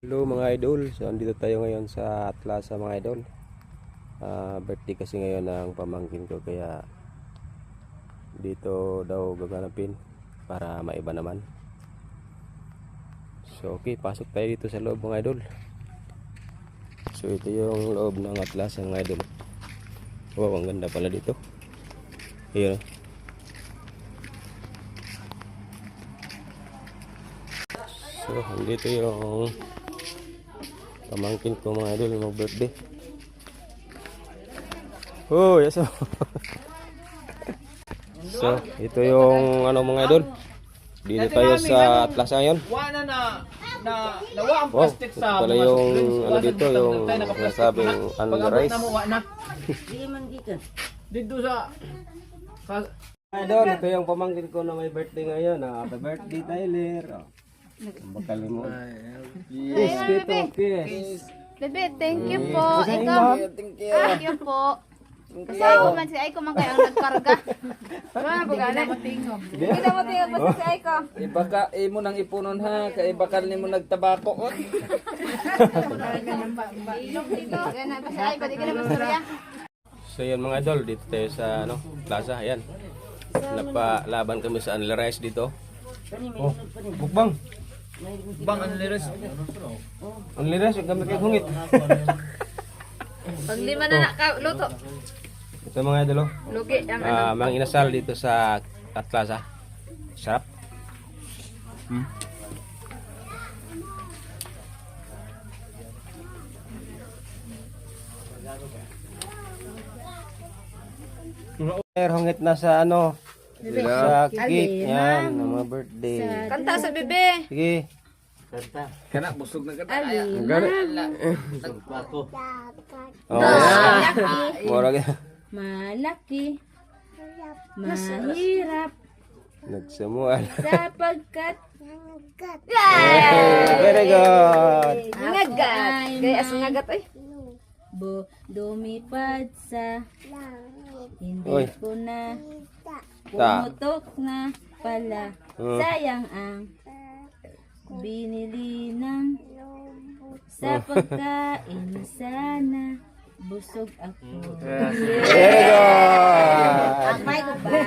Hello mga idol, so andito tayo ngayon sa Atlasa mga idol. Birthday kasi ngayon ng pamangkin ko, kaya dito daw gaganapin para maiba naman. So okay, pasok tayo dito sa loob mga idol. So ito yung loob ng Atlasa mga idol. Wow, ang ganda pala dito. Ayun. So andito yung pamangkin ko mga idol, mag birthday. Oh, yes. So, ito yung ano mga idol. Dito tayo sa Atlasa ngayon. Wala nawa ang Wow, plastic ito sa pala mga yung suklins. ano dito, yung nasabing unrice. Sige man dito. Dito sa Idol, ito yung pamangkin ko na may birthday ngayon. Happy birthday, Tyler. Bakal mo. Yes, dito, kiss. Bebe, thank you po. Ikaw, thank you po. Kasi ako man si Aiko man kayo ang nagkarga. Wala po gani. Hindi mo tingog basta si Aiko. ibaka imo nang ipunon ha, kay bakal nimo nagtabako. Ilong dito. Gana pa si Aiko, di ka na masturya. So yun mga idol, dito tayo sa ano, plaza, ayan. Napalaban kami sa unrice dito. Oh, bukbang. Bang ang liris. Unrice, yung kami kay hungit. Pag lima na nakaluto. Ito mga idol, oh. Lugi ang ano. Mang inasal dito sa Atlasa. Sarap. Hungit na sa ano, sa cake yan, ng mga birthday. Kanta sa bebe. Sige. Kana busog na kada. Oh, yan. Murag Malaki, mahirap, nagsamuan. sapagkat Very good. Ngagat. Gaya as ngagat ay. Dumipad sa hindi Oy. ko na Ta. pumutok na pala. Sayang ang binili ng sa pagkain sana busog ako. Very good. Amay ko ba?